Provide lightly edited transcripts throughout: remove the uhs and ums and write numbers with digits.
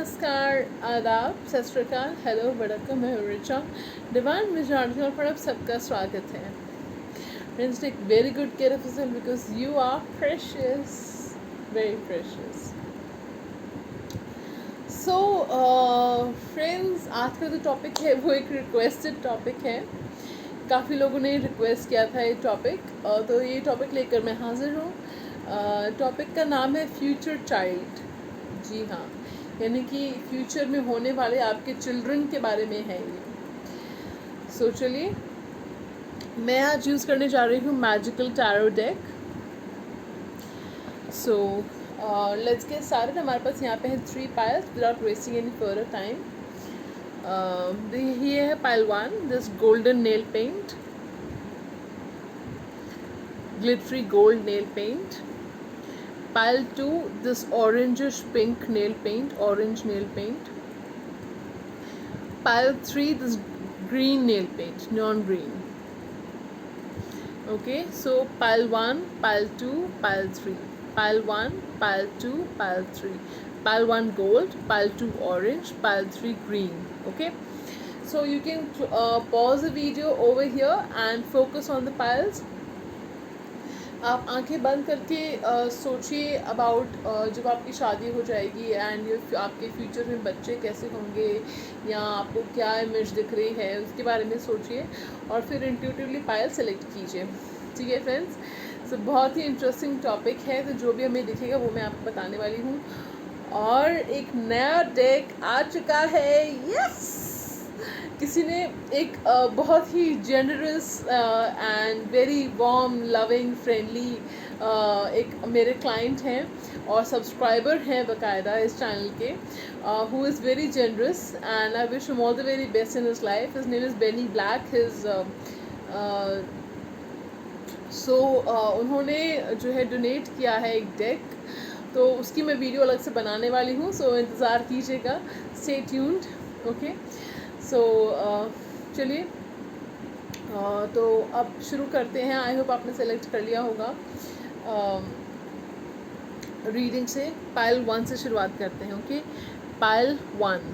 नमस्कार, आदाब, सत श्री अकाल, हेलो, वड़क्कम, मैं हूँ रिचा। डिवाइन मेजॉरिटी पर आप सबका स्वागत है। Friends, take very good care of yourself because you are precious, very precious. So friends, आज का जो टॉपिक है वो एक रिक्वेस्टेड टॉपिक है। काफ़ी लोगों ने रिक्वेस्ट किया था ये टॉपिक, तो ये टॉपिक लेकर मैं हाजिर हूँ। टॉपिक का नाम है फ्यूचर चाइल्ड। जी हाँ, यानी कि फ्यूचर में होने वाले आपके चिल्ड्रन के बारे में है ये। सो चलिए, मैं आज यूज़ करने जा रही हूँ magical tarot deck. So let's get started. हमारे पास यहाँ पे है 3 piles without wasting any further time. ये है pile 1, this golden nail paint, glittery gold nail paint. Pile 2, this orangish pink nail paint, orange nail paint. Pile 3, this green nail paint, neon green. Okay, so pile 1, pile 2, pile 3. Pile 1, pile 2, pile 3. Pile 1 gold, pile 2 orange, pile 3 green. Okay, so you can pause the video over here and focus on the piles. आप आंखें बंद करके सोचिए about जब आपकी शादी हो जाएगी एंड आपके फ्यूचर में बच्चे कैसे होंगे या आपको क्या इमेज दिख रही है उसके बारे में सोचिए और फिर इंट्यूटिवली पायल सेलेक्ट कीजिए। ठीक है फ्रेंड्स, सो बहुत ही इंटरेस्टिंग टॉपिक है, तो जो भी हमें दिखेगा वो मैं आपको बताने वाली हूँ। और एक नया डेक आ चुका है, यस। किसी ने एक बहुत ही generous and very warm loving friendly एक मेरे क्लाइंट हैं और सब्सक्राइबर हैं बाकायदा इस चैनल के, who is very generous and I wish him all the very best in his life. His name is Benny Black. His उन्होंने जो है डोनेट किया है एक डेक, तो उसकी मैं वीडियो अलग से बनाने वाली हूँ, सो इंतज़ार कीजिएगा, स्टे ट्यून्ड। ओके, सो चलिए, तो अब शुरू करते हैं। आई होप आपने सेलेक्ट कर लिया होगा। रीडिंग से पाइल 1 से शुरुआत करते हैं। ओके, पाइल 1,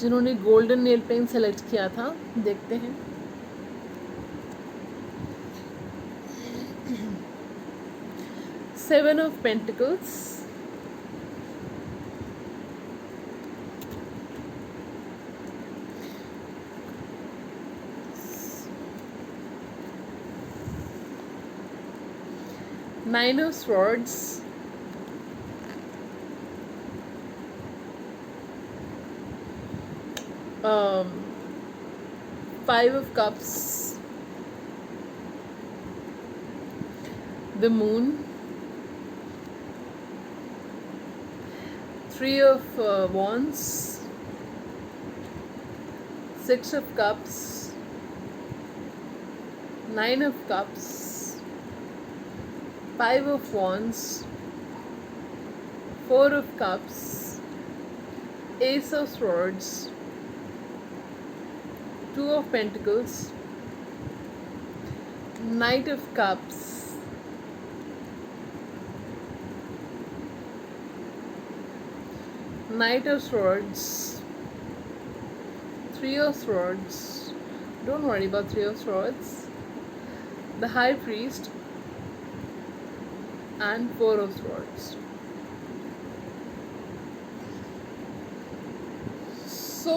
जिन्होंने गोल्डन नेल पेंट सेलेक्ट किया था, देखते हैं। Seven of Pentacles, Nine of Swords, Five of Cups, the Moon, Three of Wands, Six of Cups, Nine of Cups, Five of Wands, Four of Cups, Ace of Swords, Two of Pentacles, Knight of Cups, Knight of Swords, Three of Swords. Don't worry about Three of Swords. The High Priest and Four of Swords. So,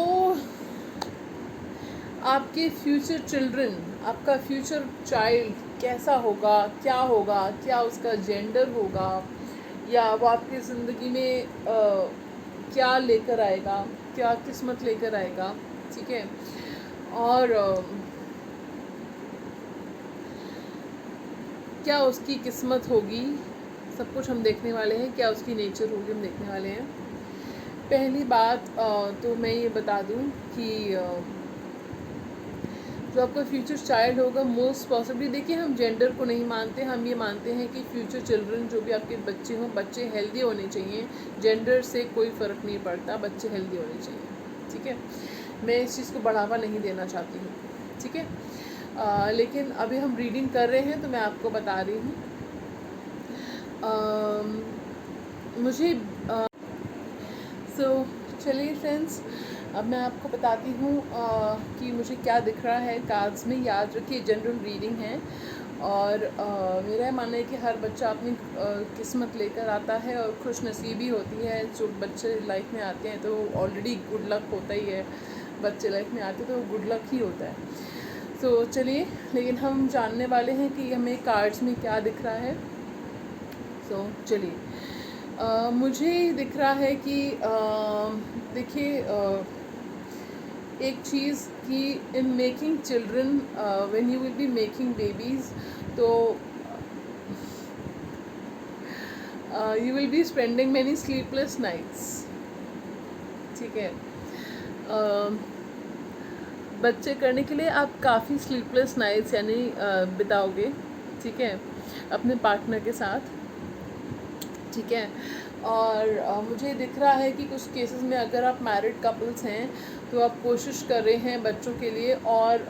आपके future children, आपका future child कैसा होगा, क्या उसका gender होगा, या वो आपकी ज़िंदगी में क्या लेकर आएगा, क्या किस्मत लेकर आएगा। ठीक है, और क्या उसकी किस्मत होगी, सब कुछ हम देखने वाले हैं। क्या उसकी नेचर होगी, हम देखने वाले हैं। पहली बात तो मैं ये बता दूं कि जो आपका फ्यूचर चाइल्ड होगा, मोस्ट पॉसिबली, देखिए हम जेंडर को नहीं मानते, हम ये मानते हैं कि फ्यूचर चिल्ड्रन जो भी आपके बच्चे हों, बच्चे हेल्दी होने चाहिए। जेंडर से कोई फ़र्क नहीं पड़ता, बच्चे हेल्दी होने चाहिए। ठीक है, मैं इस चीज़ को बढ़ावा नहीं देना चाहती हूँ। ठीक है, लेकिन अभी हम रीडिंग कर रहे हैं तो मैं आपको बता रही हूँ। मुझे सो चलिए फ्रेंड्स, अब मैं आपको बताती हूँ कि मुझे क्या दिख रहा है कार्ड्स में। याद रखिए जनरल रीडिंग है, और मेरा मानना है कि हर बच्चा अपनी किस्मत लेकर आता है, और खुश नसीबी होती है जो बच्चे लाइफ में आते हैं, तो ऑलरेडी गुड लक होता ही है। बच्चे लाइफ में आते तो गुड लक ही होता है। तो चलिए, लेकिन हम जानने वाले हैं कि हमें कार्ड्स में क्या दिख रहा है। सो चलिए, मुझे दिख रहा है कि देखिए, एक चीज़ कि in making children, when you will be making babies, तो you will be spending many sleepless nights. ठीक है, बच्चे करने के लिए आप काफ़ी स्लीपलेस नाइट्स यानी बिताओगे, ठीक है, अपने पार्टनर के साथ। ठीक है, और मुझे दिख रहा है कि कुछ केसेस में अगर आप मैरिड कपल्स हैं तो आप कोशिश कर रहे हैं बच्चों के लिए, और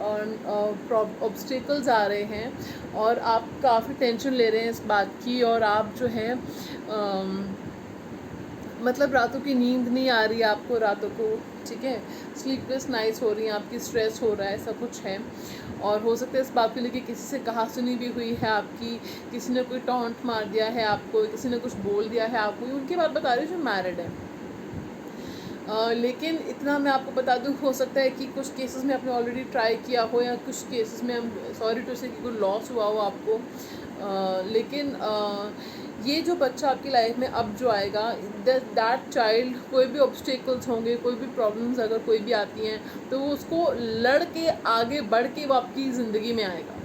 ऑब्स्टिकल्स आ रहे हैं और आप काफ़ी टेंशन ले रहे हैं इस बात की, और आप जो है मतलब रातों की नींद नहीं आ रही है आपको रातों को। ठीक है, स्लीपलेस नाइट्स हो रही हैं आपकी, स्ट्रेस हो रहा है, सब कुछ है। और हो सकता है इस बात को लेकर किसी से कहा सुनी भी हुई है आपकी, किसी ने कोई टॉन्ट मार दिया है आपको, किसी ने कुछ बोल दिया है आपको। उनकी बात बता रही हूँ जो मैरिड है। लेकिन इतना मैं आपको बता दूँ, हो सकता है कि कुछ केसेस में आपने ऑलरेडी ट्राई किया हो, या कुछ केसेस में हम सॉरी टू से कि कोई लॉस हुआ हो आपको। लेकिन ये जो बच्चा आपकी लाइफ में अब जो आएगा, दैट चाइल्ड, कोई भी ऑब्स्टिकल्स होंगे, कोई भी प्रॉब्लम्स अगर कोई भी आती हैं, तो वो उसको लड़ के आगे बढ़ के वो आपकी ज़िंदगी में आएगा।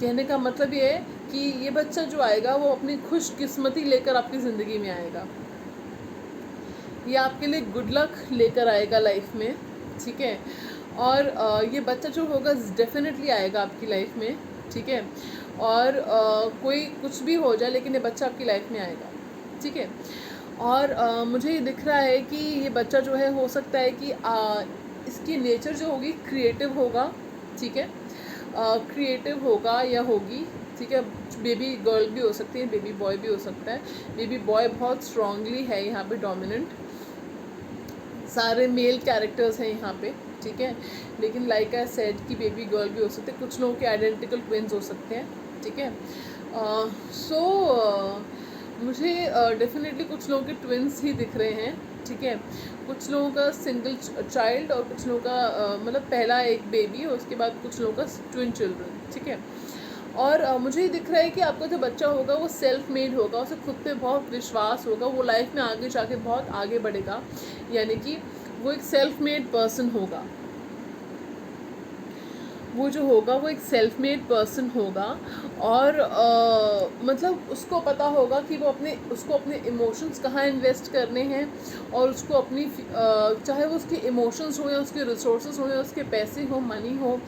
कहने का मतलब ये है कि ये बच्चा जो आएगा वो अपनी खुशकिस्मती लेकर आपकी ज़िंदगी में आएगा। ये आपके लिए गुड लक लेकर आएगा लाइफ में। ठीक है, और ये बच्चा जो होगा डेफिनेटली आएगा आपकी लाइफ में। ठीक है, और कोई कुछ भी हो जाए, लेकिन ये बच्चा आपकी लाइफ में आएगा। ठीक है, और मुझे ये दिख रहा है कि ये बच्चा जो है, हो सकता है कि इसकी नेचर जो होगी क्रिएटिव होगा। ठीक है, क्रिएटिव होगा या होगी। ठीक है, बेबी गर्ल भी हो सकती है, बेबी बॉय भी हो सकता है। बेबी बॉय बहुत स्ट्रांगली है यहाँ पे डोमिनेंट, सारे मेल कैरेक्टर्स हैं यहाँ पे। ठीक है, लेकिन लाइक आई सेड कि बेबी गर्ल भी हो सकते हैं, कुछ लोगों के आइडेंटिकल ट्विन्स हो सकते हैं। ठीक है, सो मुझे डेफिनेटली कुछ लोगों के ट्विन्स ही दिख रहे हैं। ठीक है, कुछ लोगों का सिंगल चाइल्ड, और कुछ लोगों का मतलब पहला एक बेबी, और उसके बाद कुछ लोगों का ट्विन चिल्ड्रन। ठीक है, और मुझे ये दिख रहा है कि आपका जो बच्चा होगा वो सेल्फ मेड होगा, उसे खुद पे बहुत विश्वास होगा, वो लाइफ में आगे जाके बहुत आगे बढ़ेगा, यानी कि वो एक सेल्फ मेड पर्सन होगा। वो जो होगा वो एक सेल्फ मेड पर्सन होगा, और मतलब उसको पता होगा कि वो उसको अपने इमोशंस कहाँ इन्वेस्ट करने हैं, और उसको अपनी चाहे वो उसके इमोशंस हो, या उसके रिसोर्सेज हो, या उसके पैसे हो, मनी हो,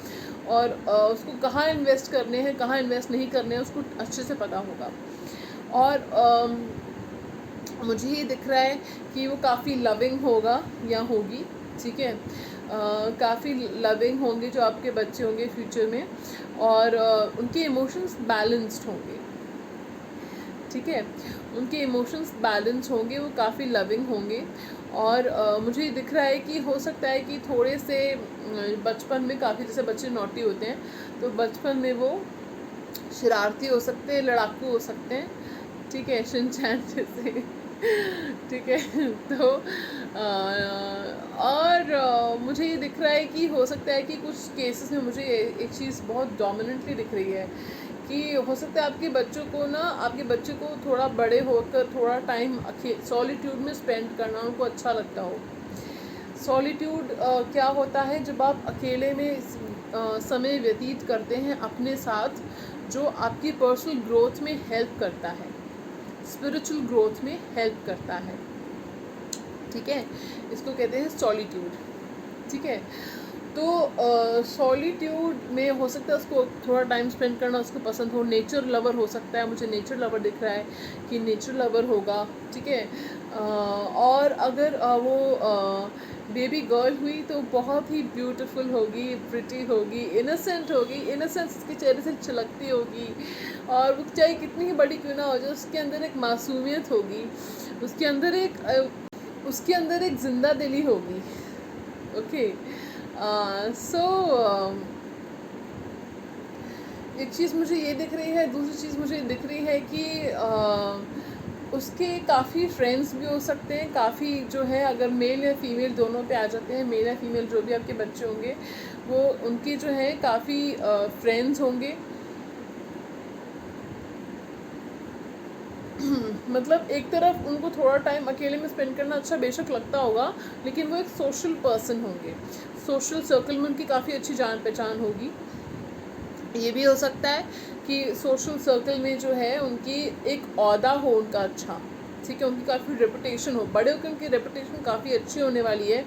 और उसको कहाँ इन्वेस्ट करने हैं, कहाँ इन्वेस्ट नहीं करने हैं, उसको अच्छे से पता होगा। और मुझे ये दिख रहा है कि वो काफ़ी लविंग होगा या होगी। ठीक है, काफ़ी लविंग होंगे जो आपके बच्चे होंगे फ्यूचर में, और उनके इमोशंस बैलेंस्ड होंगे। ठीक है, उनके इमोशंस बैलेंस होंगे, वो काफ़ी लविंग होंगे। और मुझे दिख रहा है कि हो सकता है कि थोड़े से बचपन में काफ़ी, जैसे बच्चे नॉटी होते हैं, तो बचपन में वो शरारती हो सकते हैं, लड़ाकू हो सकते हैं। ठीक है, शिनचैन जैसे। ठीक है, तो और मुझे ये दिख रहा है कि हो सकता है कि कुछ केसेस में मुझे एक चीज़ बहुत डोमिनेंटली दिख रही है कि हो सकता है आपके बच्चों को ना, आपके बच्चे को थोड़ा बड़े होकर थोड़ा टाइम सॉलिट्यूड में स्पेंड करना उनको अच्छा लगता हो। सॉलिट्यूड क्या होता है, जब आप अकेले में समय व्यतीत करते हैं अपने साथ, जो आपकी पर्सनल ग्रोथ में हेल्प करता है, स्पिरिचुअल ग्रोथ में हेल्प करता है। ठीक है, इसको कहते हैं सॉलिट्यूड। ठीक है, तो सॉलिट्यूड में हो सकता है उसको थोड़ा टाइम स्पेंड करना उसको पसंद हो। नेचर लवर हो सकता है, मुझे नेचर लवर दिख रहा है कि नेचर लवर होगा। ठीक है, और अगर वो बेबी गर्ल हुई तो बहुत ही ब्यूटीफुल होगी, प्रिटी होगी, इनोसेंट होगी, इनोसेंस उसके चेहरे से छलकती होगी, और वो चाहे कितनी ही बड़ी क्यों ना हो जाए, उसके अंदर एक मासूमियत होगी, उसके अंदर एक उसके अंदर एक जिंदा दिली होगी। ओके, सो एक चीज़ मुझे ये दिख रही है, दूसरी चीज़ मुझे दिख रही है कि उसके काफ़ी फ्रेंड्स भी हो सकते हैं, काफ़ी जो है अगर मेल या फीमेल दोनों पे आ जाते हैं, मेल या फीमेल जो भी आपके बच्चे होंगे वो उनके जो है काफ़ी फ्रेंड्स होंगे। मतलब एक तरफ उनको थोड़ा टाइम अकेले में स्पेंड करना अच्छा बेशक लगता होगा, लेकिन वो एक सोशल पर्सन होंगे, सोशल सर्कल में उनकी काफ़ी अच्छी जान पहचान होगी। ये भी हो सकता है कि सोशल सर्कल में जो है उनकी एक ओहदा हो उनका अच्छा, ठीक है, उनकी काफ़ी रेपुटेशन हो, बड़े होकर उनकी रेपुटेशन काफ़ी अच्छी होने वाली है।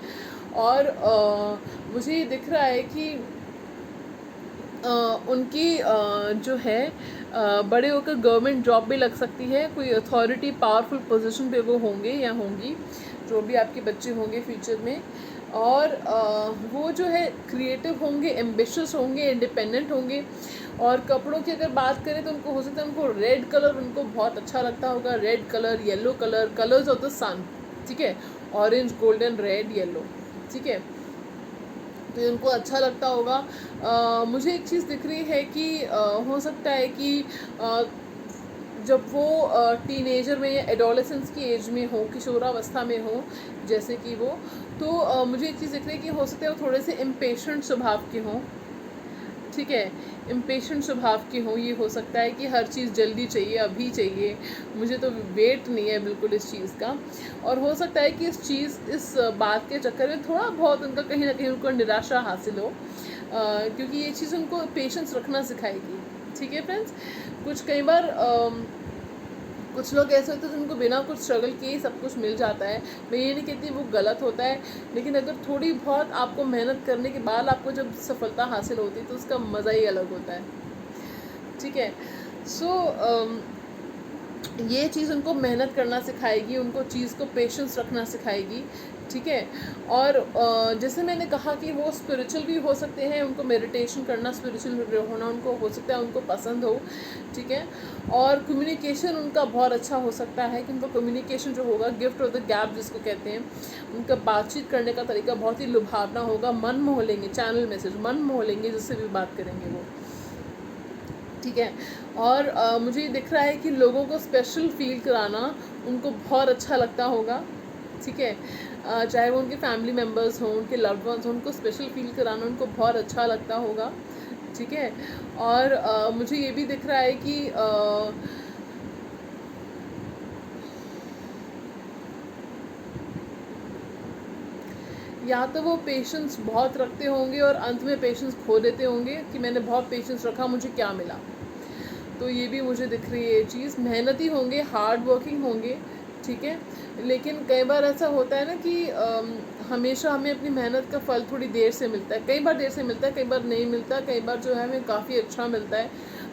और मुझे ये दिख रहा है कि उनकी जो है बड़े होकर गवर्नमेंट जॉब भी लग सकती है, कोई अथॉरिटी पावरफुल पोजीशन पे वो होंगे या होंगी, जो भी आपके बच्चे होंगे फ्यूचर में। और वो जो है क्रिएटिव होंगे, एम्बिशियस होंगे, इंडिपेंडेंट होंगे। और कपड़ों की अगर बात करें तो उनको हो सकता है उनको रेड कलर उनको बहुत अच्छा लगता होगा, red colour, yellow colour, colours of the sun, ठीक है, ऑरेंज, गोल्डन, रेड, येलो, ठीक है, तो उनको अच्छा लगता होगा। मुझे एक चीज़ दिख रही है कि हो सकता है कि जब वो टीनेजर में या एडोलेसेंस की एज में हो, किशोरावस्था में हो जैसे कि वो, तो मुझे एक चीज़ दिख रही है कि हो सकता है वो थोड़े से इम्पेशेंट स्वभाव के हों, ठीक है, इम्पेशेंट स्वभाव के हों। ये हो सकता है कि हर चीज़ जल्दी चाहिए, अभी चाहिए, मुझे तो वेट नहीं है बिल्कुल इस चीज़ का। और हो सकता है कि इस बात के चक्कर में थोड़ा बहुत उनका कहीं ना कहीं उनको निराशा हासिल हो, क्योंकि ये चीज़ उनको पेशेंस रखना सिखाएगी, ठीक है फ्रेंड्स। कुछ कई बार कुछ लोग ऐसे होते हैं जिनको बिना कुछ स्ट्रगल किए सब कुछ मिल जाता है। मैं ये नहीं कहती वो गलत होता है, लेकिन अगर थोड़ी बहुत आपको मेहनत करने के बाद आपको जब सफलता हासिल होती है तो उसका मज़ा ही अलग होता है, ठीक है। सो ये चीज़ उनको मेहनत करना सिखाएगी, उनको चीज़ को पेशेंस रखना सिखाएगी, ठीक है। और जैसे मैंने कहा कि वो स्पिरिचुअल भी हो सकते हैं, उनको मेडिटेशन करना, स्पिरिचुअल होना उनको हो सकता है, उनको पसंद हो, ठीक है। और कम्युनिकेशन उनका बहुत अच्छा हो सकता है कि उनको कम्युनिकेशन जो होगा, गिफ्ट ऑफ द गैप जिसको कहते हैं, उनका बातचीत करने का तरीका बहुत ही लुभावना होगा, मन मोह लेंगे, चैनल मैसेज मन मोह लेंगे जिससे भी बात करेंगे वो, ठीक है। और मुझे ये दिख रहा है कि लोगों को स्पेशल फील कराना उनको बहुत अच्छा लगता होगा, ठीक है, चाहे वो उनके फैमिली मेम्बर्स हों, उनके लव्ड वंस हों, उनको स्पेशल फील कराना उनको बहुत अच्छा लगता होगा, ठीक है। और मुझे ये भी दिख रहा है कि या तो वो पेशेंस बहुत रखते होंगे और अंत में पेशेंस खो देते होंगे कि मैंने बहुत पेशेंस रखा, मुझे क्या मिला। तो ये भी मुझे दिख रही है ये चीज़। मेहनती होंगे, हार्ड वर्किंग होंगे, ठीक है, लेकिन कई बार ऐसा होता है ना कि हमेशा हमें अपनी मेहनत का फल थोड़ी देर से मिलता है, कई बार देर से मिलता है, कई बार नहीं मिलता, कई बार जो है हमें काफ़ी अच्छा मिलता है।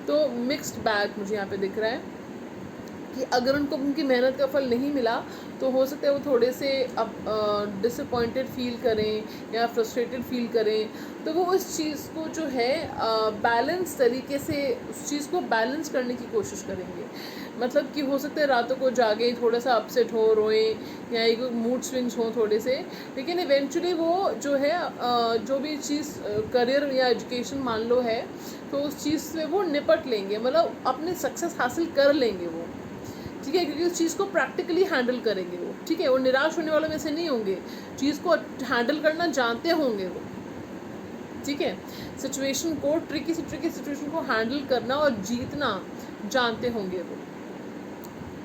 तो मिक्स्ड बैग मुझे यहाँ पे दिख रहा है कि अगर उनको उनकी मेहनत का फल नहीं मिला तो हो सकता है वो थोड़े से अब डिसअपॉइंटेड फील करें या फ्रस्ट्रेटेड फील करें। तो वो उस चीज़ को जो है बैलेंस तरीके से उस चीज़ को बैलेंस करने की कोशिश करेंगे। मतलब कि हो सकता है रातों को जागे, थोड़ा सा अपसेट हो, रोएं, या एक मूड स्विंग्स हों थोड़े से, लेकिन इवेंचुअली वो जो है जो भी चीज़ करियर या एजुकेशन मान लो है, तो उस चीज़ से वो निपट लेंगे, मतलब अपने सक्सेस हासिल कर लेंगे वो, ठीक है, क्योंकि उस चीज़ को प्रैक्टिकली हैंडल करेंगे वो, ठीक है, वो निराश होने वालों में से नहीं होंगे, चीज़ को हैंडल करना जानते होंगे वो, ठीक है, सिचुएशन को ट्रिकी सिचुएशन को हैंडल करना और जीतना जानते होंगे वो,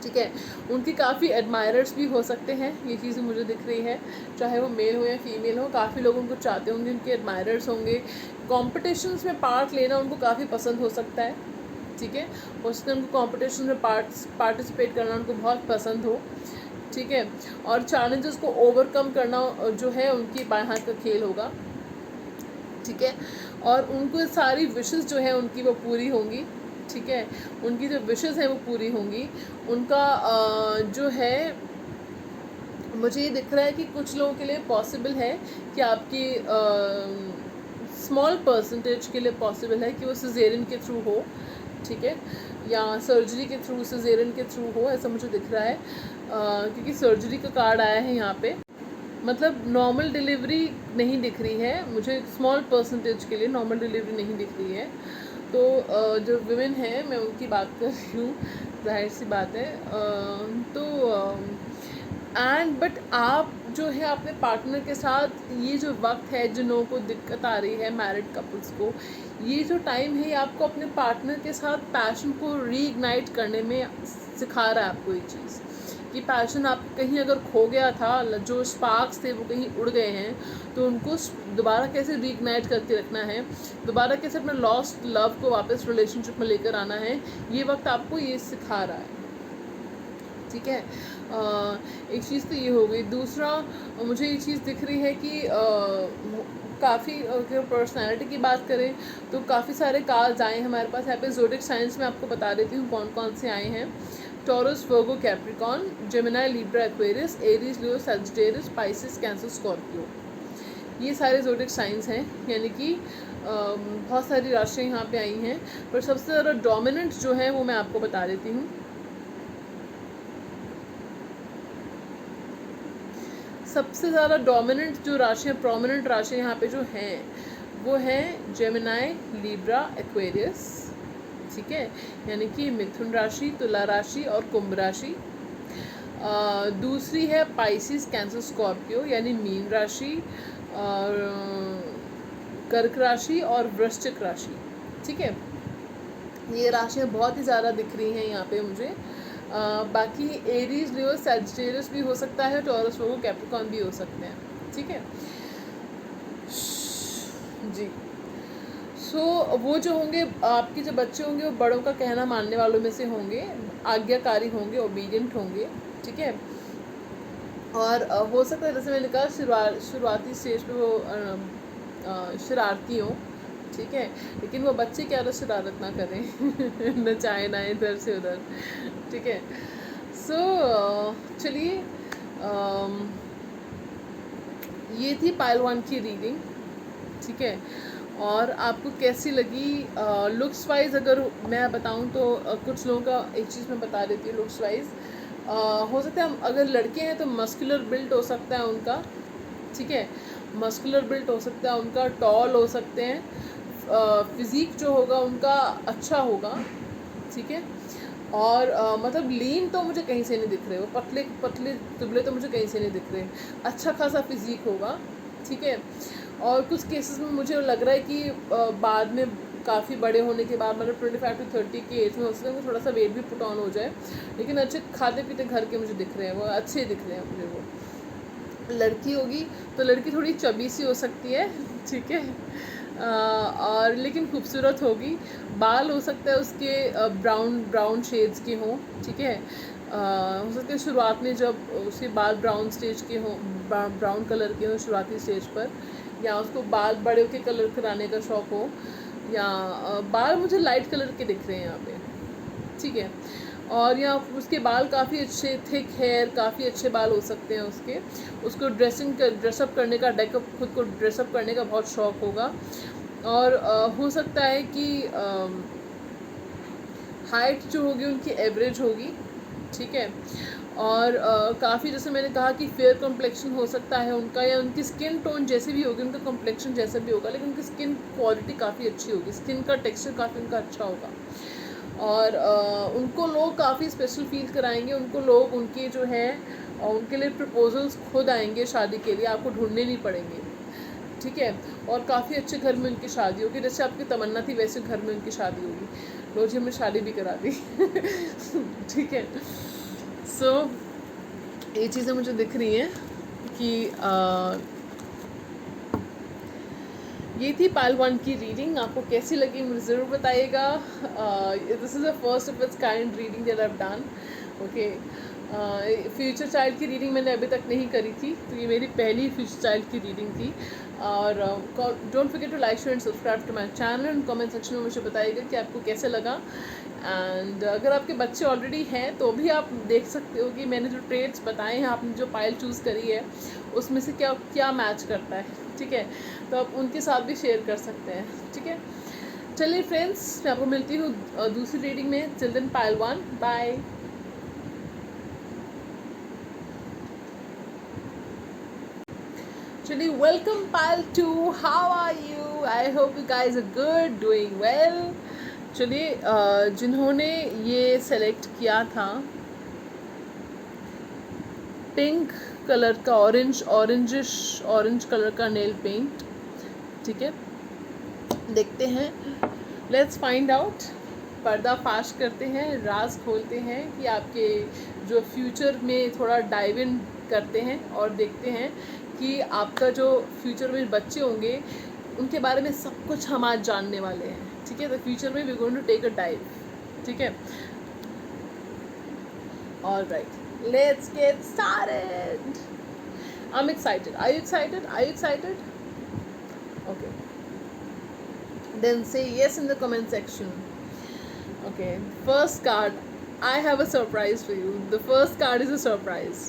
ठीक है। उनकी काफ़ी एडमायरर्स भी हो सकते हैं, ये चीज़ें मुझे दिख रही है, चाहे वो मेल हो या फीमेल हो, काफ़ी लोग उनको चाहते होंगे, उनके एडमायरर्स होंगे। कॉम्पिटिशन्स में पार्ट लेना उनको काफ़ी पसंद हो सकता है, ठीक है, हो सकता है उनको कॉम्पिटिशन में पार्टिसिपेट करना उनको बहुत पसंद हो, ठीक है। और चैलेंजेस को ओवरकम करना जो है उनकी बाएं हाथ का खेल होगा, ठीक है। और उनको सारी विशेस जो है उनकी वो पूरी होंगी, ठीक है, उनकी जो विशेस हैं वो पूरी होंगी। उनका जो है मुझे ये दिख रहा है कि कुछ लोगों के लिए पॉसिबल है कि आपकी स्मॉल परसेंटेज के लिए पॉसिबल है कि वो सिजेरियन के थ्रू हो, ठीक है, या सर्जरी के थ्रू, सिजेरियन के थ्रू हो, ऐसा मुझे दिख रहा है। क्योंकि सर्जरी का कार्ड आया है यहाँ पे, मतलब नॉर्मल डिलीवरी नहीं दिख रही है मुझे, स्मॉल परसेंटेज के लिए नॉर्मल डिलीवरी नहीं दिख रही है। तो जो विमेन है मैं उनकी बात कर रही हूँ, जाहिर सी बात है। तो एंड बट आप जो है अपने पार्टनर के साथ ये जो वक्त है, जिन लोगों को दिक्कत आ रही है मैरिड कपल्स को, ये जो टाइम है आपको अपने पार्टनर के साथ पैशन को रीइग्नाइट करने में सिखा रहा है आपको ये चीज़, कि पैशन आप कहीं अगर खो गया था, जो स्पार्क्स थे वो कहीं उड़ गए हैं, तो उनको दोबारा कैसे रीइग्नाइट करके रखना है, दोबारा कैसे अपना लॉस्ट लव को वापस रिलेशनशिप में लेकर आना है, ये वक्त आपको ये सिखा रहा है। ठीक है, एक चीज़ तो ये हो गई। दूसरा मुझे ये चीज़ दिख रही है कि काफ़ी अगर पर्सनैलिटी की बात करें तो काफ़ी सारे कार्ड्स आए हैं हमारे पास यहाँ पे। ज़ोडिक साइंस में आपको बता देती हूँ कौन कौन से आए हैं। Taurus, Virgo, Capricorn, Gemini, Libra, Aquarius, Aries, Leo, Sagittarius, Pisces, Cancer, Scorpio, ये सारे ज़ोडिक साइंस हैं, यानी कि बहुत सारी राशियाँ यहाँ पे आई हैं, पर सबसे ज़्यादा डोमिनेंट जो है वो मैं आपको बता देती हूँ। सबसे ज़्यादा डोमिनेंट जो राशियाँ, प्रोमिनेंट राशियाँ यहाँ पे जो हैं वो हैं जेमिनी, लिब्रा, एक्वेरियस, ठीक है, यानी कि मिथुन राशि, तुला राशि और कुंभ राशि। दूसरी है पाइसिस, कैंसर, स्कॉर्पियो, यानी मीन राशि, और कर्क राशि और वृश्चिक राशि। ठीक है, ये राशियाँ बहुत ही ज़्यादा दिख रही हैं यहाँ पे मुझे। बाकी एरीज, लियो, सजिटेरियस भी हो सकता है, टॉरस, वर्गो, कैप्रिकॉन भी हो सकते हैं। ठीक है जी। सो वो जो होंगे आपके जो बच्चे होंगे वो बड़ों का कहना मानने वालों में से होंगे, आज्ञाकारी होंगे, ओबीडियंट होंगे। ठीक है, और हो सकता है जैसे मैंने कहा शुरुआती स्टेज पे वो शरारती हों। ठीक है, लेकिन वो बच्चे क्या शरारत ना करें न चाहे ना इधर से उधर। ठीक है, सो चलिए, ये थी पाइल 1 की रीडिंग। ठीक है, और आपको कैसी लगी लुक्स वाइज अगर मैं बताऊं तो कुछ लोगों का एक चीज़ मैं बता देती हूँ लुक्स वाइज। हो सकता है अगर लड़के हैं तो मस्कुलर बिल्ट हो सकता है उनका। ठीक है, मस्कुलर बिल्ट हो सकता है उनका, टॉल हो सकते हैं, फिज़िक जो होगा उनका अच्छा होगा। ठीक है, और मतलब लीन तो मुझे कहीं से नहीं दिख रहे, वो पतले पतले दुबले तो मुझे कहीं से नहीं दिख रहे, अच्छा खासा फिज़िक होगा। ठीक है, और कुछ केसेस में मुझे लग रहा है कि बाद में काफ़ी बड़े होने के बाद, मतलब 25 to 30 की एज में हो सकता है थोड़ा सा वेट भी पुट ऑन हो जाए, लेकिन अच्छे खाते पीते घर के मुझे दिख रहे हैं, वो अच्छे दिख रहे हैं मुझे। वो लड़की होगी तो लड़की थोड़ी चबी सी हो सकती है। ठीक है, और लेकिन खूबसूरत होगी। बाल हो सकता है उसके ब्राउन शेड्स के हों। ठीक है, हो सकता है शुरुआत में जब उसके बाल ब्राउन स्टेज के हों, ब्राउन कलर के हों शुरुआती स्टेज पर, या उसको बाल बड़े के कलर कराने का शौक़ हो, या बाल मुझे लाइट कलर के दिख रहे हैं यहाँ पे। ठीक है, और या उसके बाल काफ़ी अच्छे, थिक हेयर, काफ़ी अच्छे बाल हो सकते हैं उसके। उसको ड्रेसअप करने का, खुद को ड्रेसअप करने का बहुत शौक़ होगा। और हो सकता है कि हाइट जो होगी उनकी एवरेज होगी। ठीक है, और काफ़ी जैसे मैंने कहा कि फेयर कम्प्लेक्शन हो सकता है उनका, या उनकी स्किन टोन जैसे भी होगी, उनका कम्प्लेक्शन जैसा भी होगा, लेकिन उनकी स्किन क्वालिटी काफ़ी अच्छी होगी, स्किन का टेक्सचर काफ़ी उनका अच्छा होगा। और उनको लोग काफ़ी स्पेशल फील कराएंगे, उनको लोग उनके जो है उनके लिए प्रपोजल्स खुद आएंगे शादी के लिए, आपको ढूंढने नहीं पड़ेंगे। ठीक है, और काफ़ी अच्छे घर में उनकी शादी होगी, जैसे आपकी तमन्ना थी वैसे घर में उनकी शादी होगी। लो जी, हमने शादी भी करा दी। ठीक है, सो ये चीज़ें मुझे दिख रही हैं कि ये थी पाइल 1 की रीडिंग। आपको कैसी लगी मुझे ज़रूर बताइएगा। This is the first of its kind reading that I have done. Okay, future child की रीडिंग मैंने अभी तक नहीं करी थी, तो ये मेरी पहली फ्यूचर चाइल्ड की रीडिंग थी। और don't forget to like, share and subscribe to my channel, and comment section में मुझे बताइएगा कि आपको कैसे लगा। एंड अगर आपके बच्चे ऑलरेडी हैं तो भी आप देख सकते हो कि मैंने जो ट्रेड्स बताए हैं, आपने जो पाइल चूज़ करी है उसमें से क्या क्या मैच करता है। ठीक है, तो आप उनके साथ भी शेयर कर सकते हैं। ठीक है, चलिए फ्रेंड्स, मैं आपको मिलती हूँ दूसरी रीडिंग में। Till then pile 1, bye. चलिए, welcome pile 2, how are you? I hope you guys are good, doing well. चलिए, जिन्होंने ये सेलेक्ट किया था पिंक कलर का, ऑरेंज कलर का नेल पेंट, ठीक है, देखते हैं, लेट्स फाइंड आउट। पर्दा फाश करते हैं, राज खोलते हैं कि आपके जो फ्यूचर में थोड़ा डाइव इन करते हैं और देखते हैं कि आपका जो फ्यूचर में बच्चे होंगे उनके बारे में सब कुछ हम आज जानने वाले हैं, ठीक है। तो फ्यूचर में we going to take a dive, ठीक है। Alright, let's get started. I am excited, are you excited? Are you excited? Okay, then say yes in the comment section. Okay, first card, I have a surprise for you. The first card is a surprise.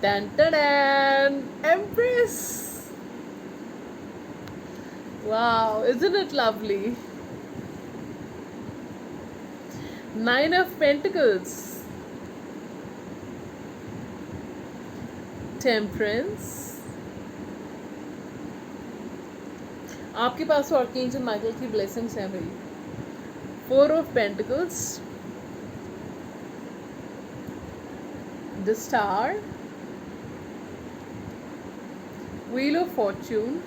Dan dan dan, Empress. Wow, isn't it lovely? Nine of Pentacles, Temperance. आपके पास तो archangel Michael की blessings हैं भाई। 4 of Pentacles, the Star, Wheel of Fortune,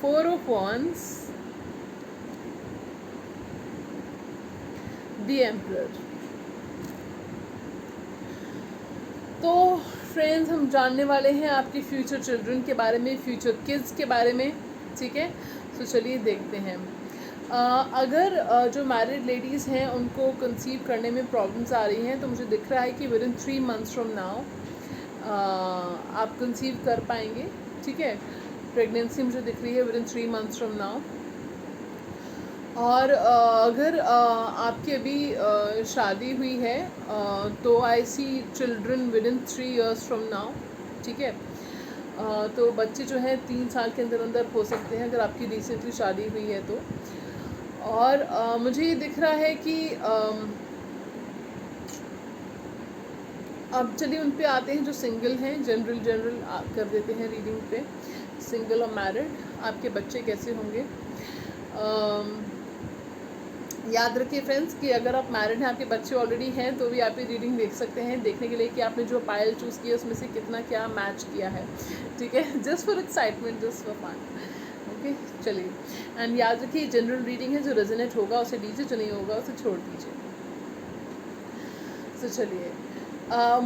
4 of Wands, the Emperor। तो friends, हम जानने वाले हैं आपके फ्यूचर चिल्ड्रन के बारे में, फ्यूचर किड्स के बारे में, ठीक है। तो चलिए देखते हैं। अगर जो मैरिड लेडीज़ हैं उनको कंसीव करने में प्रॉब्लम्स आ रही हैं, तो मुझे दिख रहा है कि within 3 months from now आप कंसीव कर पाएंगे, ठीक है। प्रेगनेंसी मुझे दिख रही है within 3 months from now. और अगर आपकी अभी शादी हुई है तो I see children within 3 years from now, ठीक है। तो बच्चे जो हैं 3 साल के अंदर अंदर हो सकते हैं अगर आपकी रिसेंटली शादी हुई है तो। और मुझे ये दिख रहा है कि अब चलिए उन पे आते हैं जो सिंगल हैं। जनरल कर देते हैं रीडिंग पे, सिंगल और मैरिड आपके बच्चे कैसे होंगे। याद रखिए फ्रेंड्स कि अगर आप मैरिड हैं, आपके बच्चे ऑलरेडी हैं, तो भी आप ये रीडिंग देख सकते हैं, देखने के लिए कि आपने जो पायल चूज़ किया उसमें से कितना क्या मैच किया है, ठीक है। Just for excitement, just for fun, okay. चलिए, एंड याद रखिए जनरल रीडिंग है, जो रेजोनेट होगा उसे दीजिए, जो नहीं होगा उसे छोड़ दीजिए। तो चलिए,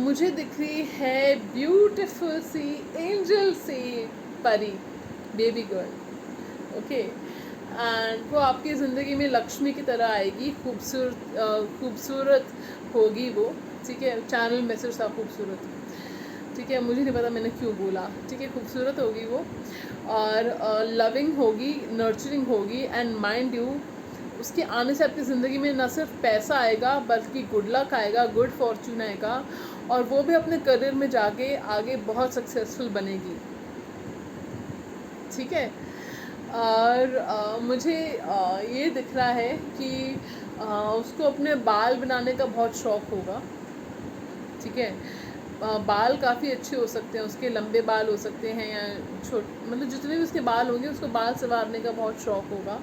मुझे दिख रही है ब्यूटिफुल सी एंजल सी परी, बेबी गर्ल, ओके। एंड वो आपकी ज़िंदगी में लक्ष्मी की तरह आएगी, खूबसूरत होगी वो, ठीक है। चैनल मैसेज था खूबसूरत, ठीक है। मुझे नहीं पता मैंने क्यों बोला, ठीक है। खूबसूरत होगी वो और लविंग होगी, नर्चरिंग होगी। एंड माइंड यू, उसके आने से आपकी ज़िंदगी में न सिर्फ पैसा आएगा बल्कि गुड लक आएगा, गुड फॉर्चून आएगा, और वो भी अपने करियर में जाके आगे बहुत सक्सेसफुल बनेगी, ठीक है। और मुझे ये दिख रहा है कि उसको अपने बाल बनाने का बहुत शौक़ होगा, ठीक है। बाल काफ़ी अच्छे हो सकते हैं उसके, लंबे बाल हो सकते हैं या मतलब जितने भी उसके बाल होंगे उसको बाल संवारने का बहुत शौक़ होगा,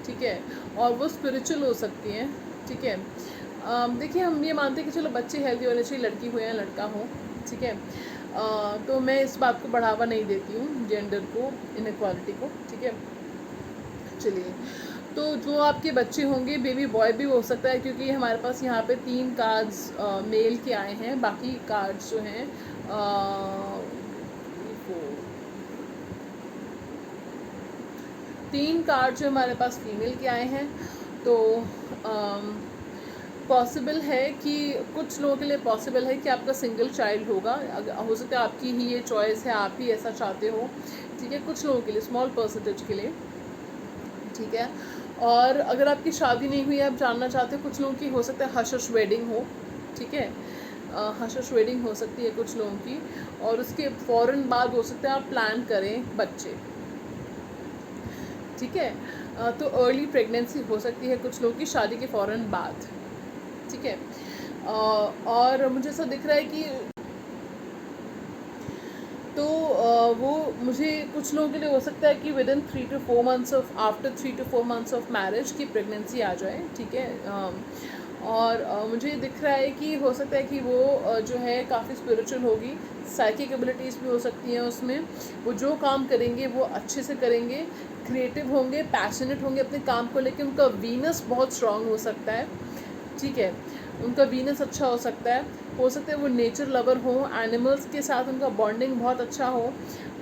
ठीक है। और वो स्पिरिचुअल हो सकती हैं, ठीक है। देखिए, हम ये मानते हैं कि चलो बच्चे हेल्दी होने चाहिए, लड़की हो या लड़का हो, ठीक है। तो मैं इस बात को बढ़ावा नहीं देती हूँ, जेंडर को, इनइक्वालिटी को, ठीक है। चलिए, तो जो आपके बच्चे होंगे बेबी बॉय भी हो सकता है, क्योंकि हमारे पास यहाँ पे 3 कार्ड्स मेल के आए हैं, बाकी कार्ड्स जो हैं 3 कार्ड जो हमारे पास फीमेल के आए हैं। तो पॉसिबल है कि कुछ लोगों के लिए पॉसिबल है कि आपका सिंगल चाइल्ड होगा, हो सकता है आपकी ही ये चॉइस है, आप ही ऐसा चाहते हो, ठीक है। कुछ लोगों के लिए, स्मॉल परसेंटेज के लिए, ठीक है। और अगर आपकी शादी नहीं हुई, आप जानना चाहते हो, कुछ लोगों की हो सकता है हश वेडिंग हो, ठीक है। हश वेडिंग हो सकती है कुछ लोगों की, और उसके फ़ौरन बाद हो सकता है आप प्लान करें बच्चे, ठीक है। तो अर्ली प्रेगनेंसी हो सकती है कुछ लोगों की शादी के फ़ौरन बाद, ठीक है। और मुझे ऐसा दिख रहा है कि तो वो मुझे कुछ लोगों के लिए हो सकता है कि within 3 to 4 months of after 3 to 4 months of marriage की प्रेगनेंसी आ जाए, ठीक है। और मुझे दिख रहा है कि हो सकता है कि वो जो है काफ़ी स्पिरिचुअल होगी, साइकिक एबिलिटीज़ भी हो सकती हैं उसमें। वो जो काम करेंगे वो अच्छे से करेंगे, क्रिएटिव होंगे, पैशनेट होंगे अपने काम को लेकर। उनका वीनस बहुत स्ट्रांग हो सकता है, ठीक है। उनका वीनस अच्छा हो सकता है वो नेचर लवर हो, एनिमल्स के साथ उनका बॉन्डिंग बहुत अच्छा हो,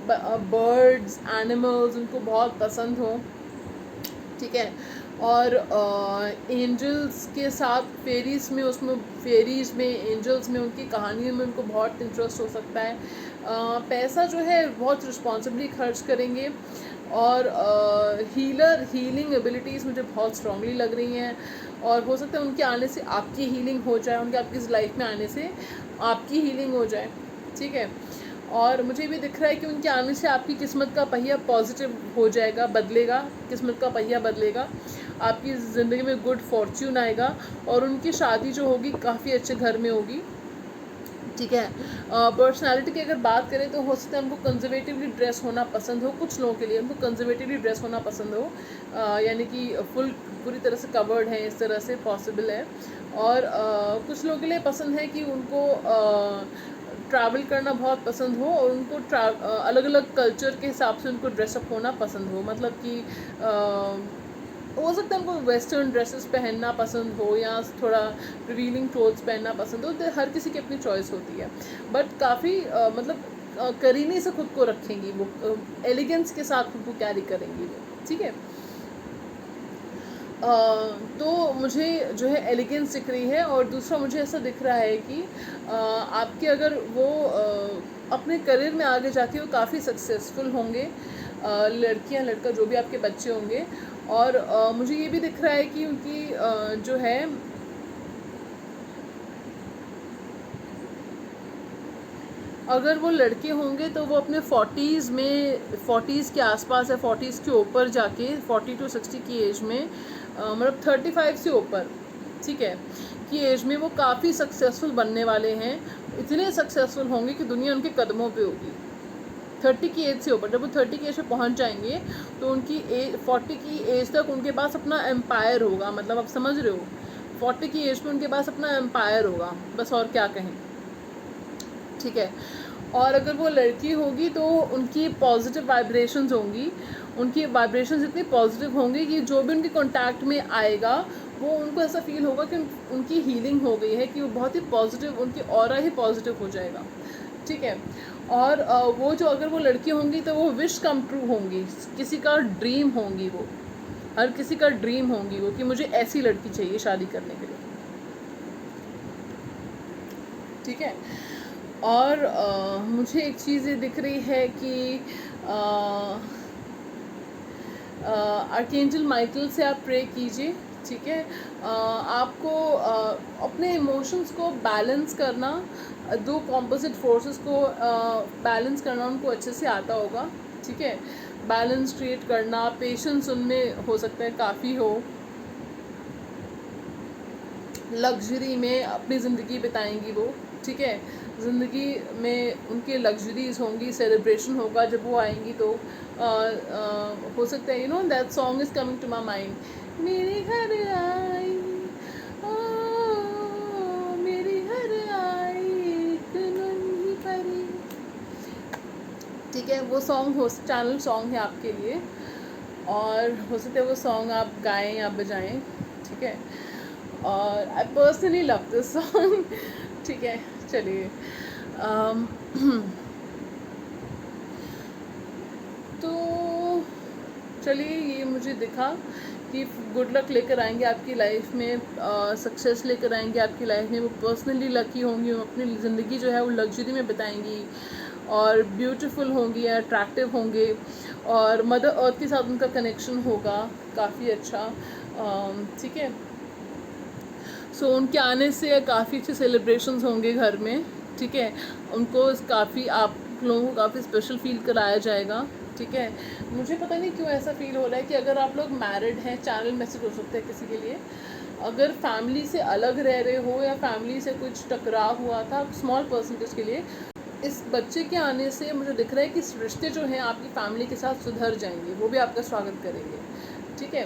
बर्ड्स एनिमल्स उनको बहुत पसंद हो, ठीक है। और एंजल्स के साथ फेरीज़ में, उसमें फेरीज़ में, एंजल्स में, उनकी कहानियों में उनको बहुत इंटरेस्ट हो सकता है। पैसा जो है बहुत रिस्पॉन्सिबली खर्च करेंगे। और हीलिंग एबिलिटीज़ मुझे बहुत स्ट्रांगली लग रही हैं। और हो सकता है उनके आने से आपकी हीलिंग हो जाए, उनके आपकी इस लाइफ में आने से आपकी हीलिंग हो जाए, ठीक है। और मुझे भी दिख रहा है कि उनके आने से आपकी किस्मत का पहिया पॉजिटिव हो जाएगा, बदलेगा, किस्मत का पहिया बदलेगा, आपकी ज़िंदगी में गुड फॉर्च्यून आएगा। और उनकी शादी जो होगी काफ़ी अच्छे घर में होगी, ठीक है। पर्सनालिटी की अगर बात करें तो हो सकता है उनको कंजर्वेटिवली ड्रेस होना पसंद हो। कुछ लोगों के लिए उनको कंजर्वेटिवली ड्रेस होना पसंद हो, यानी कि पूरी तरह से कवर्ड है, इस तरह से पॉसिबल है। और कुछ लोगों के लिए पसंद है कि उनको ट्रैवल करना बहुत पसंद हो, और उनको अलग अलग कल्चर के हिसाब से उनको ड्रेसअप होना पसंद हो। मतलब कि हो सकता है उनको वेस्टर्न ड्रेसेस पहनना पसंद हो, या थोड़ा रिवीलिंग क्लोथ्स पहनना पसंद हो। तो हर किसी की अपनी चॉइस होती है, बट काफ़ी मतलब करीने से खुद को रखेंगी वो, एलिगेंस के साथ खुद को कैरी करेंगी वो, ठीक है। तो मुझे जो है एलिगेंस दिख रही है। और दूसरा मुझे ऐसा दिख रहा है कि आपके अगर वो अपने करियर में आगे जाके वो काफ़ी सक्सेसफुल होंगे, लड़कियां लड़का जो भी आपके बच्चे होंगे। और मुझे ये भी दिख रहा है कि उनकी जो है अगर वो लड़के होंगे तो वो अपने 40s में, 40s के आसपास या 40s के ऊपर जाके 40 to 60 की एज में, मतलब 35 से ऊपर, ठीक है, की एज में वो काफ़ी सक्सेसफुल बनने वाले हैं। इतने सक्सेसफुल होंगे कि दुनिया उनके कदमों पे होगी। 30 की एज से ऊपर, जब वो 30 की एज पे पहुंच जाएंगे तो उनकी एज 40 की एज तक उनके पास अपना एम्पायर होगा। मतलब आप समझ रहे हो, 40 की एज पे उनके पास अपना एम्पायर होगा, बस और क्या कहें, ठीक है। और अगर वो लड़की होगी तो उनकी पॉजिटिव वाइब्रेशंस होंगी, उनकी वाइब्रेशंस इतनी पॉजिटिव होंगी कि जो भी उनके कांटेक्ट में आएगा वो उनको ऐसा फील होगा कि उनकी हीलिंग हो गई है, कि वो बहुत ही पॉजिटिव, उनकी ऑरा ही पॉजिटिव हो जाएगा, ठीक है। और वो जो अगर वो लड़की होंगी तो वो विश कम ट्रू होंगी, किसी का ड्रीम होंगी वो, हर किसी का ड्रीम होंगी वो, कि मुझे ऐसी लड़की चाहिए शादी करने के लिए, ठीक है। और मुझे एक चीज़ ये दिख रही है कि आर्कएंजल माइकल से आप प्रे कीजिए, ठीक है। आपको अपने इमोशंस को बैलेंस करना, दो कॉम्पोजिट फोर्सेस को बैलेंस करना उनको अच्छे से आता होगा, ठीक है। बैलेंस क्रिएट करना, पेशेंस उनमें हो सकता है काफ़ी हो, लग्जरी में अपनी ज़िंदगी बिताएंगी वो, ठीक है। ज़िंदगी में उनके लग्जरीज होंगी, सेलिब्रेशन होगा जब वो आएंगी। तो हो सकता है, you know that song is coming to my mind, मेरे घर आई, ओ मेरे घर आई एक नन्ही परी, ठीक है। वो सॉन्ग हो, चैनल सॉन्ग है आपके लिए, और हो सकता है वो सॉन्ग आप गाएं या बजाएं, ठीक है। और I personally love this song, ठीक है। चलिए तो चलिए, ये मुझे दिखा कि गुड लक लेकर आएंगे आपकी लाइफ में, सक्सेस लेकर आएंगे आपकी लाइफ में। वो पर्सनली लकी होंगी, वो अपनी ज़िंदगी जो है वो लग्जरी में बिताएंगी, और ब्यूटीफुल होंगी, अट्रैक्टिव होंगे, और मदर अर्थ के साथ उनका कनेक्शन होगा काफ़ी अच्छा, ठीक है। सो उनके आने से काफ़ी अच्छे सेलिब्रेशंस होंगे घर में, ठीक है। उनको काफ़ी, आप लोगों को काफ़ी स्पेशल फील कराया जाएगा, ठीक है। मुझे पता नहीं क्यों ऐसा फील हो रहा है कि अगर आप लोग मैरिड हैं, चैनल मैसेज हो सकता है किसी के लिए, अगर फैमिली से अलग रह रहे हो या फैमिली से कुछ टकराव हुआ था, स्मॉल परसेंटेज के लिए, इस बच्चे के आने से मुझे दिख रहा है कि रिश्ते जो हैं आपकी फैमिली के साथ सुधर जाएंगे, वो भी आपका स्वागत करेंगे, ठीक है।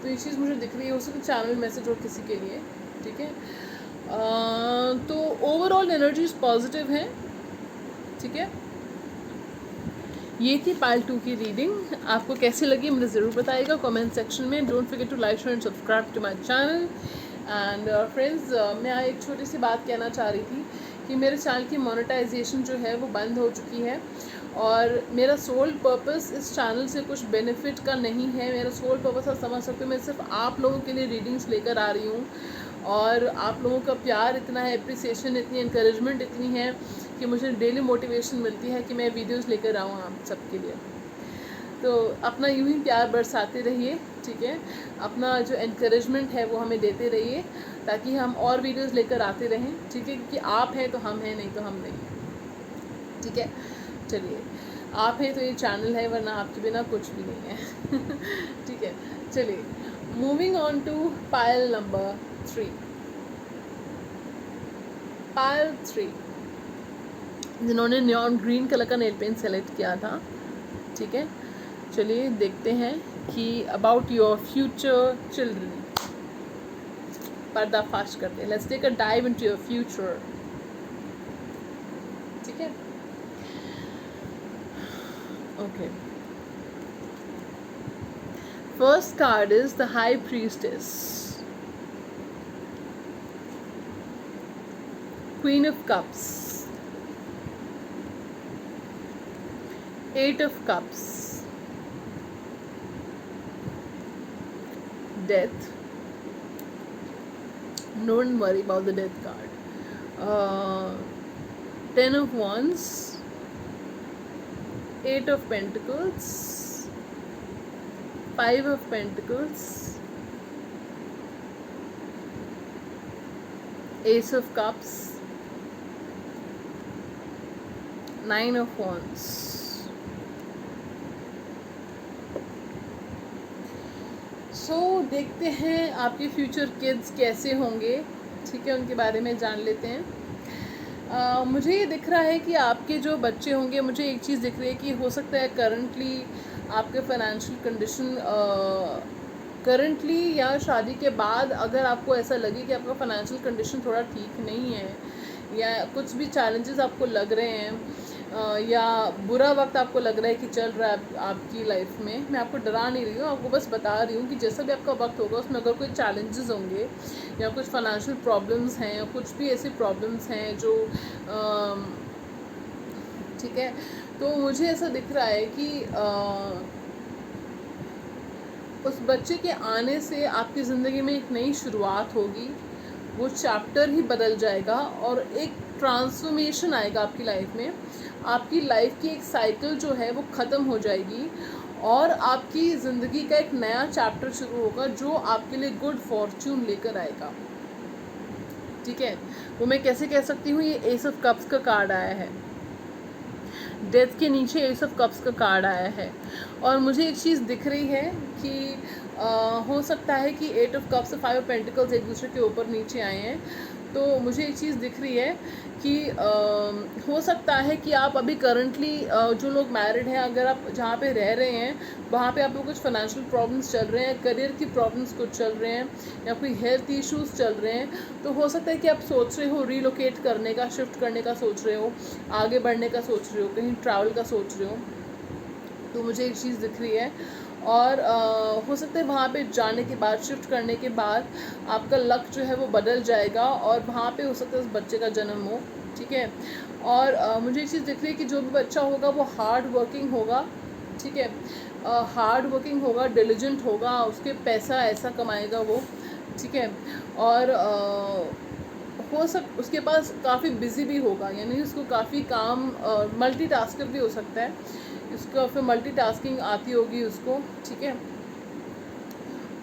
तो ये चीज़ मुझे दिख रही है, हो सकता है चैनल मैसेज हो किसी के लिए, ठीक है। तो ओवरऑल एनर्जीज पॉजिटिव हैं, ठीक है। ये थी पार्ट 2 की रीडिंग। आपको कैसी लगी मुझे ज़रूर बताइएगा कमेंट सेक्शन में। Don't forget to like share and subscribe to my channel. And friends, मैं एक छोटी सी बात कहना चाह रही थी कि मेरे चैनल की मोनेटाइजेशन जो है वो बंद हो चुकी है, और मेरा सोल पर्पस इस चैनल से कुछ बेनिफिट का नहीं है। मेरा सोल पर्पस आप समझ सकते हो, मैं सिर्फ आप लोगों के लिए रीडिंग्स लेकर आ रही हूँ, और आप लोगों का प्यार इतना है, अप्रिसिएशन इतनी, इनकरेजमेंट इतनी है कि मुझे डेली मोटिवेशन मिलती है कि मैं वीडियोस लेकर आऊँ आप सबके लिए। तो अपना यूं ही प्यार बरसाते रहिए, ठीक है। अपना जो एनकरेजमेंट है वो हमें देते रहिए, ताकि हम और वीडियोस लेकर आते रहें, ठीक है। क्योंकि आप हैं तो हम हैं, नहीं तो हम नहीं हैं, ठीक है। चलिए, आप हैं तो ये चैनल है, वरना आपके बिना कुछ भी नहीं है ठीक है। चलिए, moving on to pile number 3। Pile 3 जिन्होंने नियॉन ग्रीन कलर का नेल पेंट सेलेक्ट किया था, ठीक है। चलिए देखते हैं कि अबाउट योर फ्यूचर चिल्ड्रन, पर्दाफाश करते हैं। Let's take a dive into your future, ठीक है। Okay, first card is the high priestess, queen of cups, eight of cups, death. Don't worry about the death card. 10 of wands, 8 of pentacles, 5 of pentacles, ace of cups, 9 of wands. देखते हैं आपके future kids कैसे होंगे, ठीक है। उनके बारे में जान लेते हैं। मुझे ये दिख रहा है कि आपके जो बच्चे होंगे, मुझे एक चीज़ दिख रही है कि हो सकता है करंटली आपके फाइनेंशियल कंडीशन, करंटली या शादी के बाद अगर आपको ऐसा लगे कि आपका फाइनेंशियल कंडीशन थोड़ा ठीक नहीं है, या कुछ भी चैलेंजेस आपको लग रहे हैं, या बुरा वक्त आपको लग रहा है कि चल रहा है आपकी लाइफ में, मैं आपको डरा नहीं रही हूँ, आपको बस बता रही हूँ कि जैसा भी आपका वक्त होगा उसमें अगर कोई चैलेंजेस होंगे, या कुछ फाइनेंशियल प्रॉब्लम्स हैं, या कुछ भी ऐसी प्रॉब्लम्स हैं जो ठीक है, तो मुझे ऐसा दिख रहा है कि उस बच्चे के आने से आपकी ज़िंदगी में एक नई शुरुआत होगी, वो चैप्टर ही बदल जाएगा और एक ट्रांसफॉर्मेशन आएगा आपकी लाइफ में। आपकी लाइफ की एक साइकिल जो है वो ख़त्म हो जाएगी, और आपकी ज़िंदगी का एक नया चैप्टर शुरू होगा जो आपके लिए गुड फॉर्च्यून लेकर आएगा, ठीक है। वो मैं कैसे कह सकती हूँ, ये एस ऑफ कप्स का कार्ड आया है, डेथ के नीचे एस ऑफ कप्स का कार्ड आया है, और मुझे एक चीज़ दिख रही है कि हो सकता है कि 8 ऑफ कप्स और 5 ऑफ पेंटिकल्स एक दूसरे के ऊपर नीचे आए हैं। तो मुझे एक चीज़ दिख रही है कि हो सकता है कि आप अभी करंटली जो लोग मैरिड हैं, अगर आप जहाँ पे रह रहे हैं वहाँ पे आपको कुछ फाइनेंशियल प्रॉब्लम्स चल रहे हैं, करियर की प्रॉब्लम्स कुछ चल रहे हैं, या कोई हेल्थ इश्यूज़ चल रहे हैं, तो हो सकता है कि आप सोच रहे हो रीलोकेट करने का, शिफ्ट करने का सोच रहे हो, आगे बढ़ने का सोच रहे हो, कहीं ट्रैवल का सोच रहे हो। तो मुझे एक चीज़ दिख रही है, और हो सकता है वहाँ पे जाने के बाद, शिफ्ट करने के बाद आपका लक जो है वो बदल जाएगा, और वहाँ पे हो सकता है उस बच्चे का जन्म हो, ठीक है। और मुझे एक चीज़ दिख रही है कि जो भी बच्चा होगा वो हार्ड वर्किंग होगा, ठीक है। हार्ड वर्किंग होगा, डिलिजेंट होगा, उसके पैसा ऐसा कमाएगा वो, ठीक है। और उसके पास काफ़ी बिजी भी होगा, यानी उसको काफ़ी काम, मल्टीटास्कर भी हो सकता है, इसको फिर मल्टीटास्किंग आती होगी उसको, ठीक है।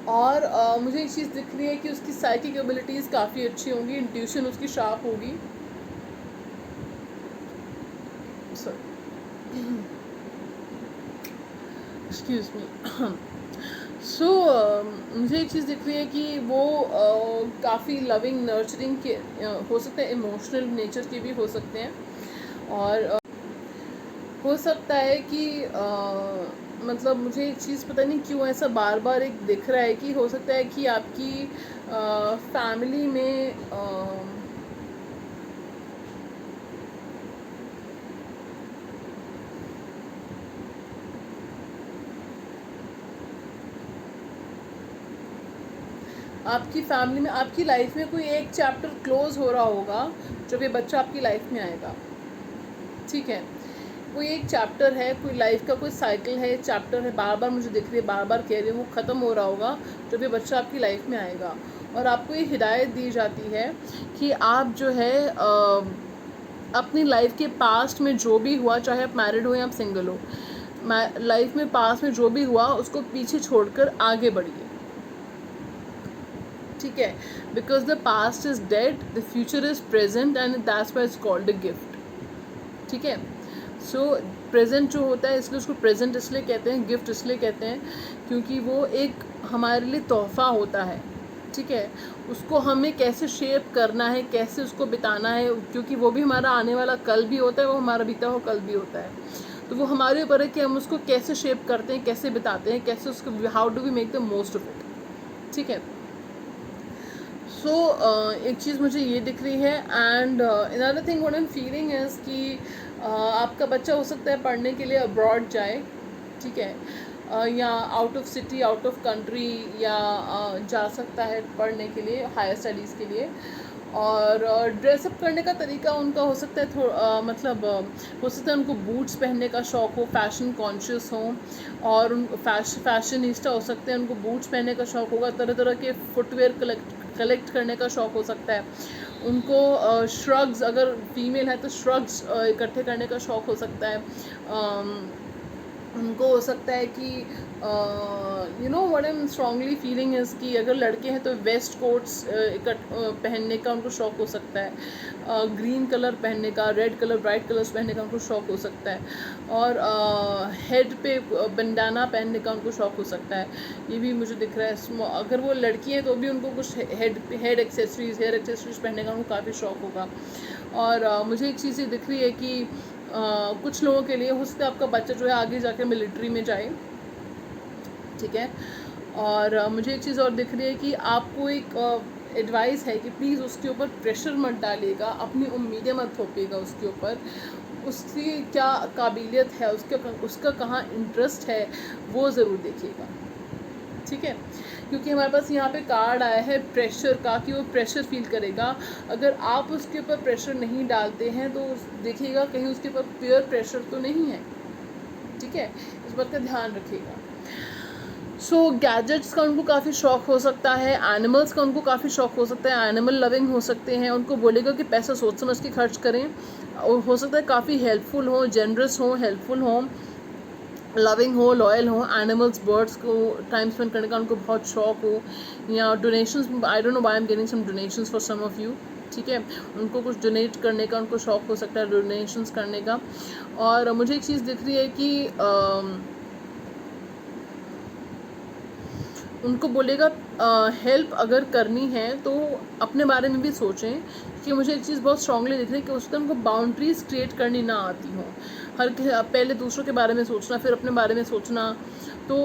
और मुझे एक चीज़ दिख रही है कि उसकी साइकिक एबिलिटीज़ काफ़ी अच्छी होंगी, इंट्यूशन उसकी शार्प होगी, एक्सक्यूज़ मी। सो मुझे एक चीज़ दिख रही है कि वो काफ़ी लविंग, नर्चरिंग के हो सकते हैं, इमोशनल नेचर के भी हो सकते हैं, और हो सकता है कि मतलब मुझे एक चीज़ पता नहीं क्यों ऐसा बार बार एक दिख रहा है कि हो सकता है कि आपकी फैमिली में आपकी फैमिली में, आपकी लाइफ में कोई एक चैप्टर क्लोज हो रहा होगा जब ये बच्चा आपकी लाइफ में आएगा। ठीक है, कोई एक चैप्टर है, कोई लाइफ का कोई साइकिल है, चैप्टर है, बार बार मुझे दिख रही है, बार बार कह रही हूँ, वो ख़त्म हो रहा होगा जब ये बच्चा आपकी लाइफ में आएगा। और आपको ये हिदायत दी जाती है कि आप जो है अपनी लाइफ के पास्ट में जो भी हुआ, चाहे आप मैरिड हो या आप सिंगल हो, लाइफ में पास्ट में जो भी हुआ उसको पीछे छोड़कर आगे बढ़िए। ठीक है, because the past is dead, the future is present and that's why it's called a gift. ठीक है, सो प्रेजेंट जो होता है, इसलिए उसको प्रेजेंट इसलिए कहते हैं, गिफ्ट इसलिए कहते हैं क्योंकि वो एक हमारे लिए तोहफ़ा होता है। ठीक है, उसको हमें कैसे शेप करना है, कैसे उसको बिताना है, क्योंकि वो भी हमारा आने वाला कल भी होता है, वो हमारा बीता हुआ कल भी होता है। तो वो हमारे ऊपर है कि हम उसको कैसे शेप करते हैं, कैसे बिताते हैं, कैसे उसको, how do we make the most of it. ठीक है, सो एक चीज़ मुझे ये दिख रही है। And another thing what I am feeling is कि आपका बच्चा हो सकता है पढ़ने के लिए अब्रॉड जाए। ठीक है, या out of city, out of country, या जा सकता है पढ़ने के लिए, हायर स्टडीज़ के लिए। और ड्रेसअप करने का तरीका उनका हो सकता है मतलब हो सकता है उनको बूट्स पहनने का शौक़ हो, फैशन कॉन्शियस हो, और उन फैशनिस्टा हो सकते हैं, उनको बूट्स पहनने का शौक़ होगा, तरह तरह के फुटवेयर कलेक्ट करने का शौक़ हो सकता है उनको। श्रग्स, अगर फीमेल है तो श्रग्स इकट्ठे करने का शौक़ हो सकता है उनको। हो सकता है कि you know what I am strongly feeling is कि अगर लड़के हैं तो वेस्ट कोट्स पहनने का उनको शौक़ हो सकता है, ग्रीन कलर पहनने का, रेड कलर, ब्राइट कलर्स पहनने का उनको शौक़ हो सकता है, और हेड पे बंडाना पहनने का उनको शौक़ हो सकता है। ये भी मुझे दिख रहा है। अगर वो लड़की है तो भी उनको कुछ हेयर एक्सेसरीज़ पहनने का उनको काफ़ी शौक़ होगा। और मुझे एक चीज़ ये दिख रही है कि कुछ लोगों के लिए हो सकता है आपका बच्चा जो है आगे जाकर मिलिट्री में जाए। ठीक है, और मुझे एक चीज़ और दिख रही है कि आपको एक एडवाइस है कि प्लीज़ उसके ऊपर प्रेशर मत डालिएगा, अपनी उम्मीदें मत थोपिएगा उसके ऊपर। उसकी क्या काबिलियत है, उसका कहाँ इंटरेस्ट है, वो ज़रूर देखिएगा। ठीक है, क्योंकि हमारे पास यहाँ पे कार्ड आया है प्रेशर का, कि वो प्रेशर फील करेगा। अगर आप उसके ऊपर प्रेशर नहीं डालते हैं तो देखिएगा कहीं उसके ऊपर पीयर प्रेशर तो नहीं है। ठीक है, इस बात का ध्यान रखिएगा। सो गैजेट्स का उनको काफ़ी शौक़ हो सकता है, एनिमल्स का उनको काफ़ी शौक़ हो सकता है, एनिमल लविंग हो सकते हैं। उनको बोलेगा कि पैसा सोच समझ के खर्च करें, और हो सकता है काफ़ी हेल्पफुल हो, जेनरस हो, हेल्पफुल हो, लविंग हो, लॉयल हो। एनिमल्स, बर्ड्स को टाइम स्पेंड करने का उनको बहुत शौक़ हो, या donations, I don't know why I am getting some donations for some of you. ठीक है, उनको कुछ डोनेट करने का उनको शौक़ हो सकता है, डोनेशंस करने का। और मुझे एक चीज़ दिख रही है कि उनको बोलेगा हेल्प अगर करनी है तो अपने बारे में भी सोचें, कि मुझे एक चीज़ बहुत स्ट्रांगली दिख रही है कि उसको उनको बाउंड्रीज क्रिएट करनी ना आती हो। पहले दूसरों के बारे में सोचना, फिर अपने बारे में सोचना। तो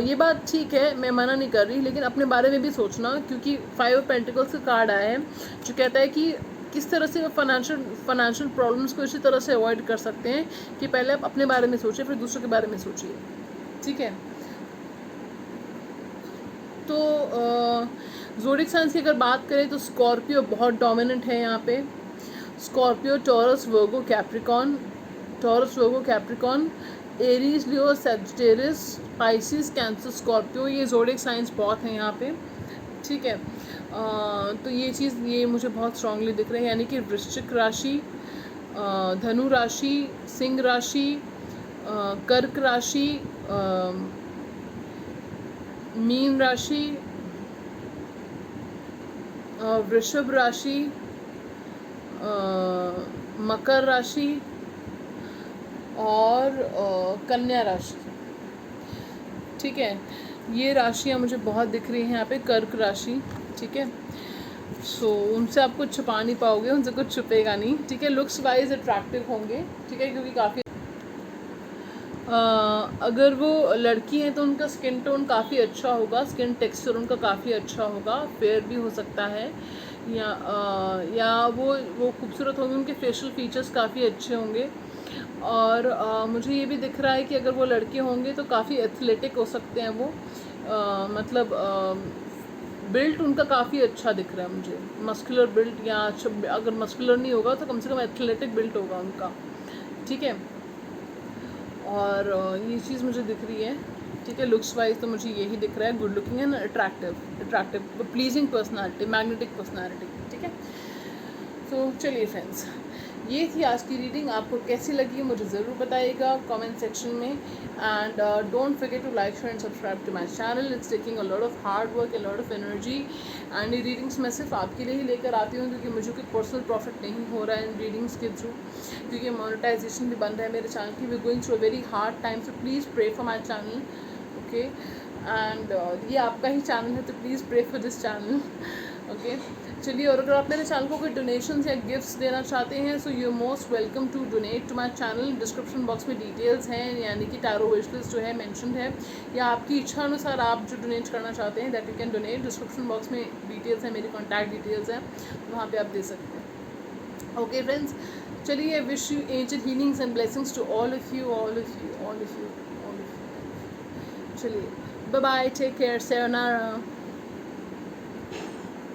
ये बात ठीक है, मैं मना नहीं कर रही, लेकिन अपने बारे में भी सोचना, क्योंकि 5 ऑफ पेंटिकल्स का कार्ड आया है जो कहता है कि किस तरह से फाइनेंशियल प्रॉब्लम्स को इसी तरह से अवॉइड कर सकते हैं कि पहले आप अपने बारे में सोचिए, फिर दूसरों के बारे में सोचिए। ठीक है, तो ज़ोडिएक साइंस की अगर बात करें तो स्कॉर्पियो बहुत डोमिनेंट है यहाँ पे। Scorpio, taurus, Virgo, Capricorn, Aries, लियो, सैजिटेरियस, पाइसिस, कैंसर, स्कॉर्पियो, ये ज़ोडिएक साइंस बहुत है यहाँ पे। ठीक है, तो ये चीज़ ये मुझे बहुत स्ट्रांगली दिख रही है, यानी कि वृश्चिक राशि, धनु राशि, सिंह राशि, कर्क राशि, मीन राशि, वृषभ राशि, मकर राशि, और कन्या राशि। ठीक है, ये राशियाँ मुझे बहुत दिख रही हैं यहाँ पे। कर्क राशि, ठीक है, उनसे आप कुछ छुपा नहीं पाओगे, उनसे कुछ छुपेगा नहीं, ठीक है। लुक्स वाइज अट्रैक्टिव होंगे, ठीक है, क्योंकि काफ़ी अगर वो लड़की हैं तो उनका स्किन टोन काफ़ी अच्छा होगा, स्किन टेक्सचर उनका काफ़ी अच्छा होगा, फेयर भी हो सकता है, या वो खूबसूरत होंगे, उनके फेशियल फीचर्स काफ़ी अच्छे होंगे। और मुझे ये भी दिख रहा है कि अगर वो लड़के होंगे तो काफ़ी एथलेटिक हो सकते हैं वो, मतलब बिल्ट उनका काफ़ी अच्छा दिख रहा है मुझे, मस्कुलर बिल्ट, या अगर मस्कुलर नहीं होगा तो कम से कम एथलेटिक बिल्ट होगा उनका, ठीक है। और ये चीज़ मुझे दिख रही है, ठीक है। लुक्स वाइज तो मुझे यही दिख रहा है, good looking and attractive pleasing personality, magnetic personality, ठीक है। तो चलिए फ्रेंड्स, ये थी आज की रीडिंग। आपको कैसी लगी मुझे ज़रूर बताइएगा कमेंट सेक्शन में। And don't forget to like share and subscribe to my channel. It's taking a lot of hard work, a lot of energy. And ये रीडिंग्स मैं सिर्फ आपके लिए ही लेकर आती हूँ, क्योंकि मुझे कोई पर्सनल प्रॉफिट नहीं हो रहा है इन रीडिंग्स के थ्रू, क्योंकि मोनेटाइजेशन भी बंद है मेरे चैनल की। We going through a very hard time, so please pray for my channel, okay. And ये आपका ही चैनल है, तो please pray for this channel, okay. चलिए, और अगर आप मेरे चैनल को कोई डोनेशंस या गिफ्ट्स देना चाहते हैं, so you most welcome to donate to my channel. Description box में डिटेल्स हैं, यानी कि टैरो विश लिस्ट जो है मेंशनड है, या आपकी इच्छा अनुसार आप जो डोनेट करना चाहते हैं that you can donate. Description box में डिटेल्स हैं, मेरी कॉन्टैक्ट डिटेल्स हैं, वहाँ पर आप दे सकते हैं, ओके फ्रेंड्स। चलिए, wish you angel healings and blessings to all of you, all of you, all of you, all of you. चलिए, bye bye, take care, sayonara।